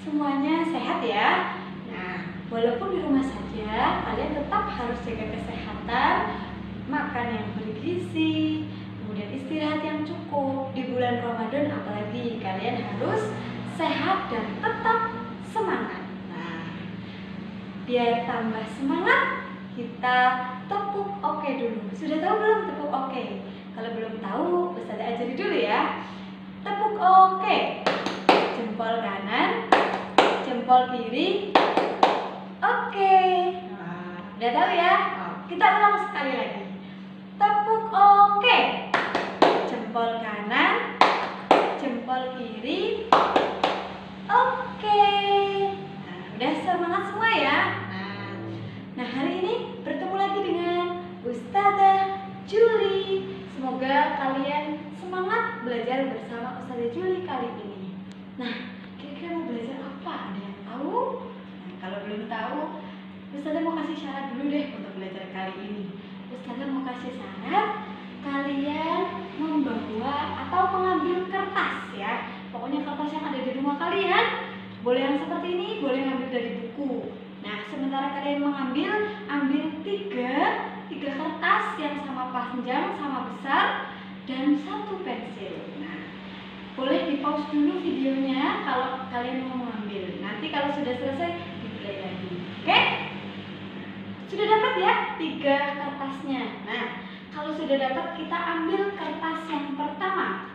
semuanya sehat ya. Nah, walaupun di rumah saja, kalian tetap harus jaga kesehatan, makan yang bergizi, kemudian istirahat yang cukup. Di bulan Ramadan apalagi kalian harus sehat dan tetap semangat. Nah, biar tambah semangat, kita tepuk oke dulu. Sudah tahu belum tepuk oke? Kalau belum tahu, Ustazah ajari dulu ya. Tepuk oke. Jempol kanan, jempol kiri. Oke. Nah, udah tahu ya? Kita ulang sekali lagi. Tepuk oke. Jempol kanan, jempol kiri. Oke. Nah, udah semangat semua ya? Nah, hari ini bertemu lagi dengan Ustazah Juli. Semoga kalian semangat belajar bersama Ustazah Juli kali ini. Nah, kira-kira mau belajar apa? Ada yang tahu? Nah, kalau belum tahu, Ustazah mau kasih syarat dulu deh untuk belajar kali ini. Ustazah mau kasih syarat kalian membawa atau mengambil kertas ya. Pokoknya kertas yang ada di rumah kalian. Boleh yang seperti ini, boleh ngambil dari buku. Nah, sementara kalian ambil tiga kertas yang sama panjang, sama besar, dan satu pensil. Nah, boleh di pause dulu videonya kalau kalian mau mengambil. Nanti kalau sudah selesai, diplay lagi. Oke? Sudah dapat ya tiga kertasnya. Nah, kalau sudah dapat, kita ambil kertas yang pertama.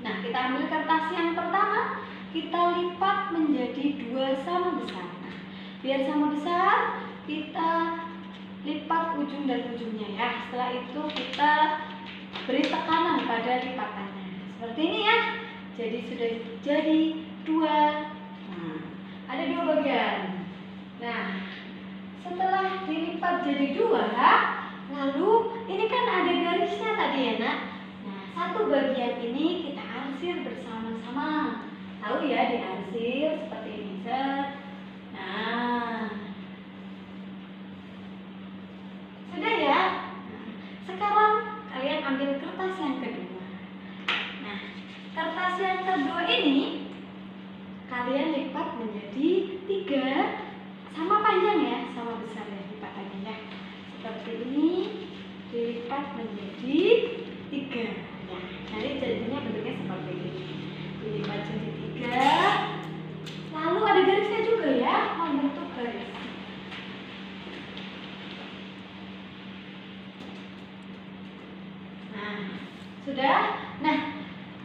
Nah, kita ambil kertas yang pertama, kita lipat menjadi dua sama besar. Nah, biar sama besar, kita lipat ujung dan ujungnya ya. Setelah itu kita beri tekanan pada lipatannya. Seperti ini ya. Jadi sudah jadi dua. Nah, ada dua bagian. Nah, setelah dilipat jadi dua, lalu ini kan ada garisnya tadi ya nak. Nah, satu bagian ini kita arsir bersama-sama. Tahu ya, diarsir seperti ini. Nah, sudah ya. Sekarang kalian ambil kertas yang kedua. Nah, kertas yang kedua ini kalian lipat menjadi tiga, sama panjang ya, sama besar ya lipatannya ya. Seperti ini, dilipat menjadi tiga. Nah, nanti jadinya bentuknya seperti ini. Dilipat jadi tiga. Lalu ada garisnya juga ya, membentuk garis. Nah, sudah. Nah,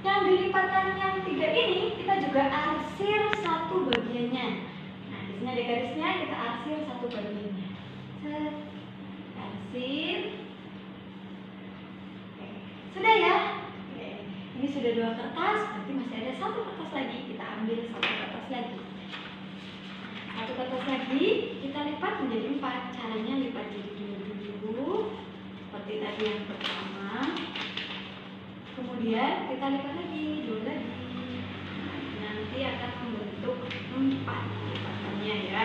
yang dilipatan yang tiga ini kita juga arsir satu bagiannya. Nah, di sini ada garisnya, kita arsir satu bagiannya. Arsir. Oke. Sudah ya. Oke. Ini sudah dua kertas, berarti masih ada satu kertas lagi. Kita ambil satu kertas lagi. Satu kertas lagi kita lipat menjadi empat. Caranya lipat jadi dua dulu, seperti tadi yang pertama. Kemudian kita lipat lagi, dua lagi. Nah, nanti akan membentuk empat lipatannya ya.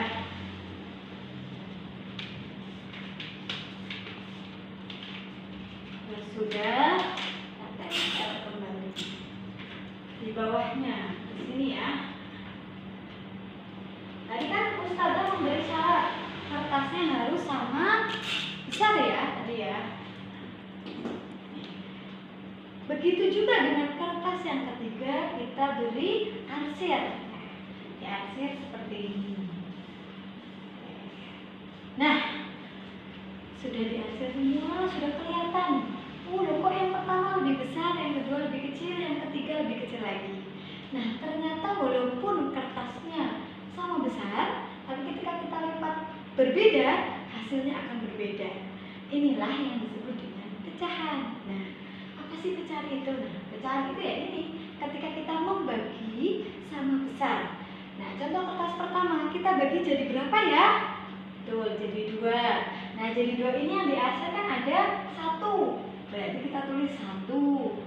Nah, sudah, kita tempel kembali di bawahnya, di sini ya. Tadi kan Ustazah memberi syarat kertasnya harus sama besar ya tadi ya. Begitu juga dengan kertas yang ketiga, kita beri arsir. Diarsir seperti ini. Nah, sudah diarsir semua, sudah kelihatan. Loh, kok yang pertama lebih besar, yang kedua lebih kecil, yang ketiga lebih kecil lagi. Nah, ternyata walaupun kertasnya sama besar, tapi ketika kita lipat berbeda, hasilnya akan berbeda. Inilah yang disebut dengan pecahan. Nah, apa sih pecahan itu? Nah, pecahan itu ya ini, ketika kita membagi sama besar. Nah, contoh kertas pertama, kita bagi jadi berapa ya? Betul, jadi dua. Nah, jadi dua ini yang diarsir kan ada satu. Berarti kita tulis 1/2.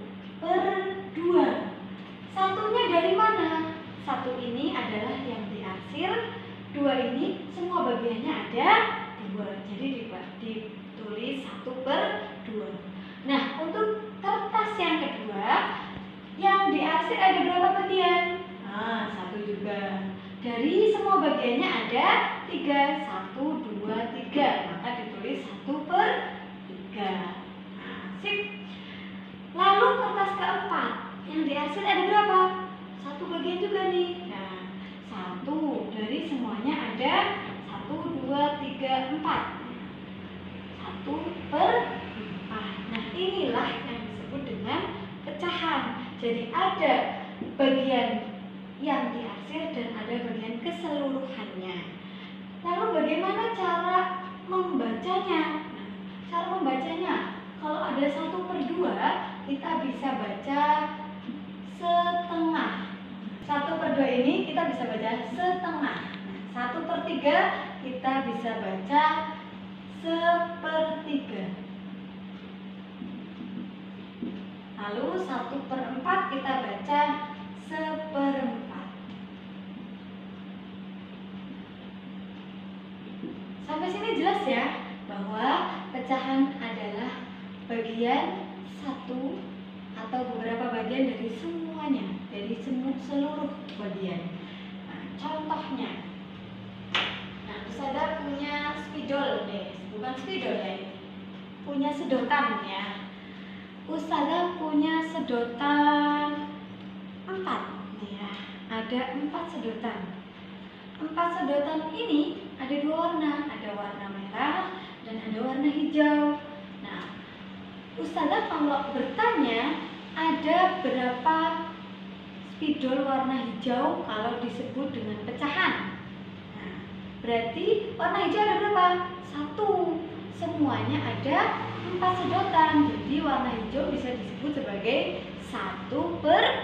Satunya dari mana? Satu ini adalah yang diarsir, dua ini semua bagiannya ada dua. Jadi ditulis 1/2. Nah, untuk kertas yang kedua, yang diarsir ada berapa bagian? Nah, satu juga. Dari bagiannya ada 3, 1, 2, 3, maka ditulis 1/3. Nah, sip. Lalu kertas keempat yang diarsir ada berapa? 1 bagian juga nih. Nah, 1 dari semuanya ada 1, 2, 3, 4. 1/4. Nah, inilah yang disebut dengan pecahan. Jadi ada bagian yang diarsir dan ada bagian keseluruhannya. Lalu bagaimana cara membacanya? Nah, cara membacanya, kalau ada 1/2 kita bisa baca setengah. 1/2 ini kita bisa baca setengah. 1/3 kita bisa baca 1/3. Lalu 1/4 kita baca 1/4. Sampai sini jelas ya bahwa pecahan adalah bagian satu atau beberapa bagian dari semuanya, dari seluruh bagian. Nah, contohnya, nah Ustazah punya spidol nih, bukan spidol ya, punya sedotan ya. Ustazah punya sedotan 4 nih ya, ada 4 sedotan. 4 sedotan ini ada 2 warna, ada warna merah dan ada warna hijau. Nah, Ustazah kalau bertanya ada berapa spidol warna hijau kalau disebut dengan pecahan. Nah, berarti warna hijau ada berapa? 1. Semuanya ada 4 sedotan. Jadi warna hijau bisa disebut sebagai 1/4.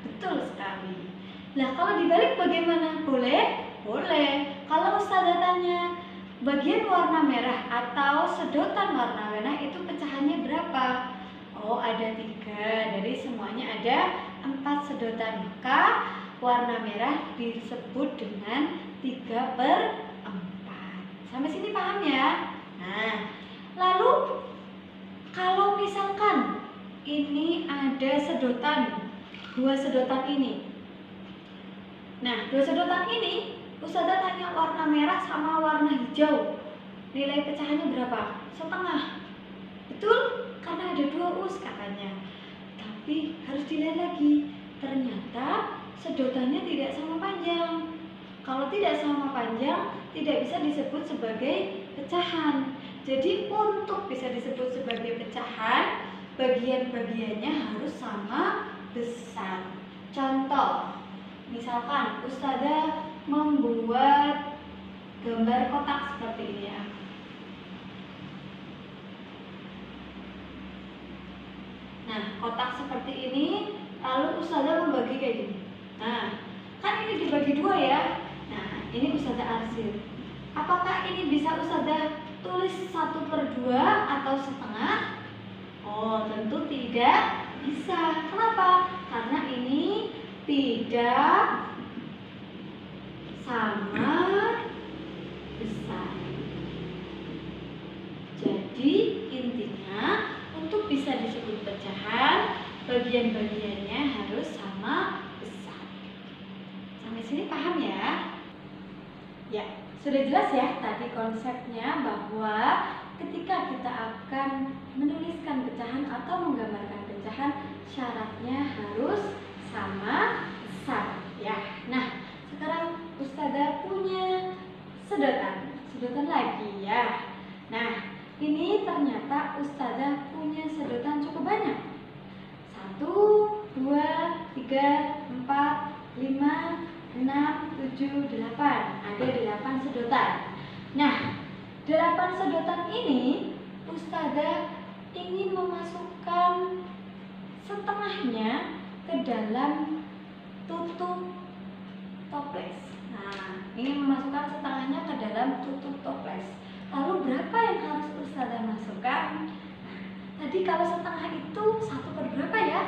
Betul sekali. Nah, kalau dibalik bagaimana? Boleh? Boleh. Kalau Ustazah tanya bagian warna merah atau sedotan warna merah itu pecahannya berapa? Oh, ada 3. Dari semuanya ada 4 sedotan. Maka warna merah disebut dengan 3/4. Sampai sini paham ya? Nah, lalu kalau misalkan ini ada sedotan, 2 sedotan ini. Nah, 2 sedotan ini Ustazah tanya warna merah sama warna hijau, nilai pecahannya berapa? Setengah. Betul? Karena ada 2 us katanya. Tapi harus dilihat lagi, ternyata sedotannya tidak sama panjang. Kalau tidak sama panjang, tidak bisa disebut sebagai pecahan. Jadi untuk bisa disebut sebagai pecahan, bagian-bagiannya harus sama besar. Contoh, misalkan Ustazah membuat gambar kotak seperti ini ya. Nah, kotak seperti ini, lalu Ustazah membagi kayak gini. Nah, kan ini dibagi 2 ya. Nah, ini Ustazah arsir. Apakah ini bisa Ustazah tulis 1/2 atau setengah? Oh, tentu tidak bisa. Kenapa? Karena ini tidak sama besar. Jadi intinya untuk bisa disebut pecahan, bagian-bagiannya harus sama besar. Sampai sini paham ya? Ya, sudah jelas ya tadi konsepnya bahwa ketika kita akan menuliskan pecahan atau menggambarkan pecahan, syaratnya harus sama besar ya. Nah, sekarang Ustazah punya sedotan lagi ya. Nah, ini ternyata Ustazah punya sedotan cukup banyak. 1, 2, 3, 4, 5, 6, 7, 8. Ada 8 sedotan. Nah, 8 sedotan ini Ustazah ingin memasukkan setengahnya ke dalam tutup toples. Nah, ingin memasukkan setengahnya ke dalam tutup toples. Lalu berapa yang harus Ustazah masukkan? Nah, tadi kalau setengah itu 1/berapa ya?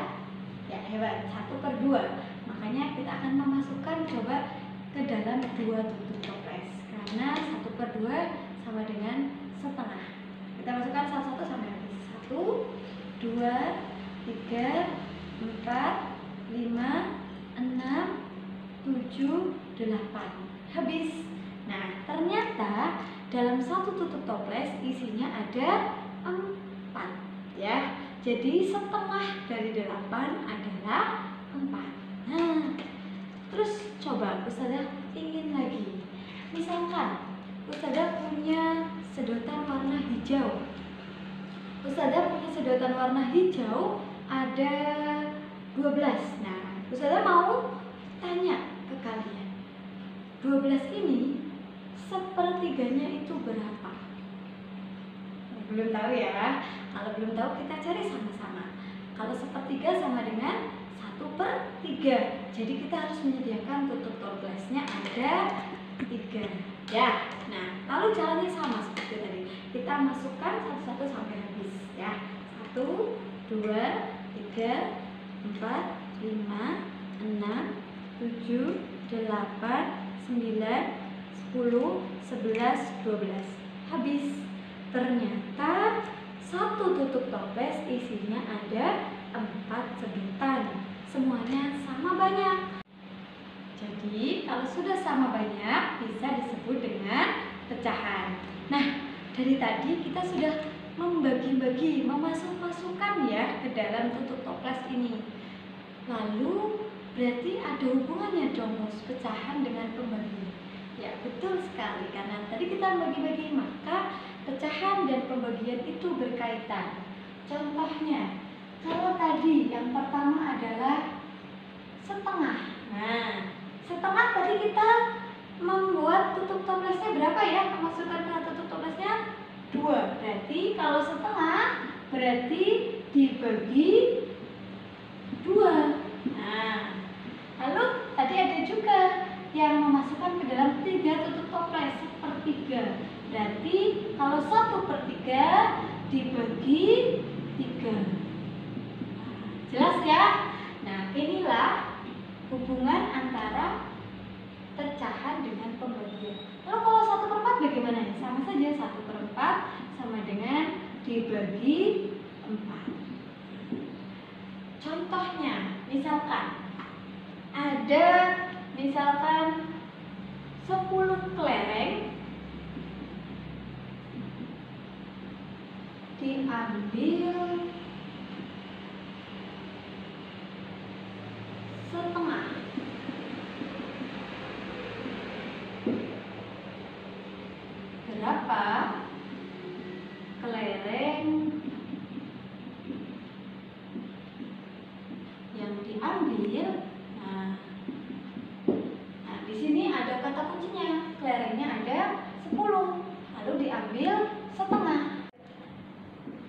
Ya hebat, 1/2. Makanya kita akan memasukkan coba ke dalam 2 tutup toples. Karena 1/2 sama dengan setengah. Kita masukkan satu-satu sampai habis. 1, 2, 3, 4, 5, 6, 7, 7, 8. Habis. Nah, ternyata dalam satu tutup toples isinya ada 4 ya. Jadi setengah dari 8 adalah 4. Nah, terus coba Ustazah ingin lagi. Misalkan Ustazah punya sedotan warna hijau. Ustazah punya sedotan warna hijau ada 12. Nah, Ustazah mau tanya ke kalian, 12 ini sepertiganya itu berapa? Belum tahu ya. Kalau belum tahu kita cari sama-sama. Kalau sepertiga sama dengan 1/3. Jadi kita harus menyediakan tutup toplesnya ada 3 ya. Nah, lalu caranya sama seperti tadi. Kita masukkan satu-satu sampai habis ya. 1, 2, 3, 4, 5, 6, 7, 8, 9, 10, 11, 12. Habis. Ternyata satu tutup toples isinya ada 4 sedotan. Semuanya sama banyak. Jadi kalau sudah sama banyak bisa disebut dengan pecahan. Nah, dari tadi kita sudah membagi-bagi, memasuk-masukkan ya ke dalam tutup toples ini. Lalu berarti ada hubungannya dong pecahan dengan pembagian. Ya, betul sekali, karena tadi kita bagi-bagi, maka pecahan dan pembagian itu berkaitan. Contohnya, kalau tadi yang pertama adalah setengah. Nah, setengah tadi kita membuat tutup toplesnya berapa ya? Memasukkan ke tutup toplesnya 2. Berarti kalau setengah berarti dibagi 2. Nah, lalu tadi ada juga yang memasukkan ke dalam 3 tutup toples, 1/3. Berarti kalau 1/3 dibagi 3. Jelas ya? Nah, inilah hubungan antara pecahan dengan pembagian. Lalu kalau 1/4 bagaimana? Sama saja, 1/4 sama dengan dibagi 4. Contohnya, misalkan ada 10 kelereng diambil setengah. Berapa kelereng yang diambil? Nah, di sini ada kata kuncinya. Kelerengnya ada 10, lalu diambil setengah.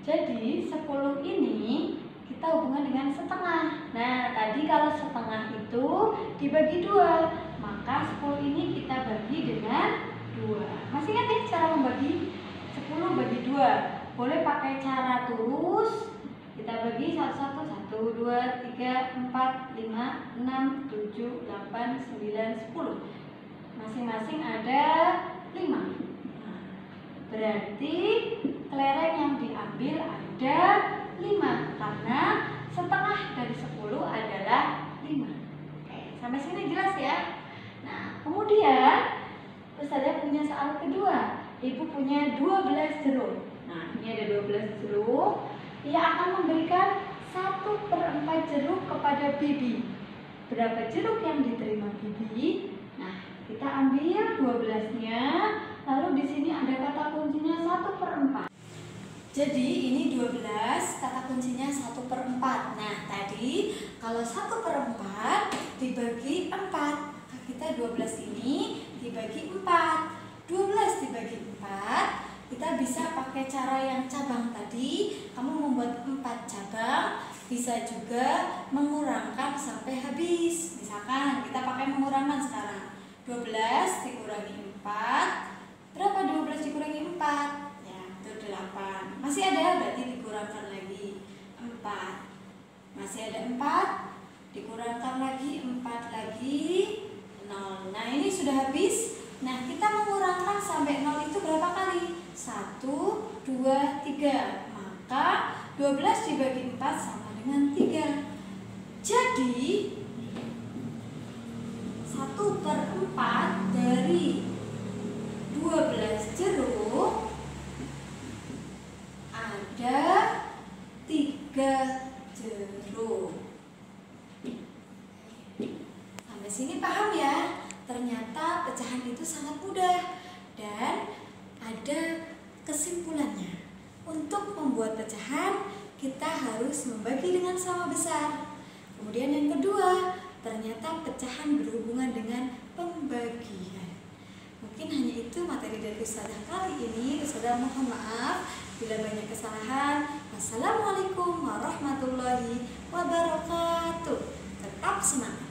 Jadi 10 ini kita hubungan dengan setengah. Nah, tadi kalau setengah itu dibagi 2, maka 10 ini kita bagi dengan 2. Masih ingat ya cara membagi? 10 bagi 2. Boleh pakai cara tulus. Kita bagi satu-satu. 1, 2, 3, 4, 5, 6, 7, 8, 9, 10. Masing-masing ada 5. Nah, berarti kelereng yang diambil ada 5, karena setengah dari 10 adalah 5. Oke, sampai sini jelas ya? Nah, kemudian Ustazah punya soal kedua. Ibu punya 12 jeruk. Nah, ini ada 12 jeruk. Ia akan memberikan 1/4 jeruk kepada Bibi. Berapa jeruk yang diterima Bibi? Nah, kita ambil 12-nya. Lalu di sini ada kata kuncinya 1/4. Jadi ini 12, kata kuncinya 1/4. Nah, tadi kalau 1/4 dibagi 4, kita 12 ini dibagi 4. 12 dibagi 4, kita bisa pakai cara yang cabang tadi. Kamu membuat 4 cabang, bisa juga mengurangkan sampai habis. Misalkan kita pakai pengurangan sekarang. 12 dikurangi 4. Berapa 12 dikurangi 4? Ya, itu 8. Masih ada, berarti dikurangkan lagi 4. Masih ada 4, dikurangkan lagi 4 lagi 0. Nah, ini sudah habis. Nah, kita mengurangkan sampai 0 itu berapa kali? 1, 2, 3. Maka 12 dibagi 4 sama dengan 3. Jadi 1/4 Jadi paham ya, ternyata pecahan itu sangat mudah dan ada kesimpulannya. Untuk membuat pecahan, kita harus membagi dengan sama besar. Kemudian yang kedua, ternyata pecahan berhubungan dengan pembagian. Mungkin hanya itu materi dari Ustazah kali ini. Ustazah mohon maaf bila banyak kesalahan. Wassalamualaikum warahmatullahi wabarakatuh. Tetap semangat.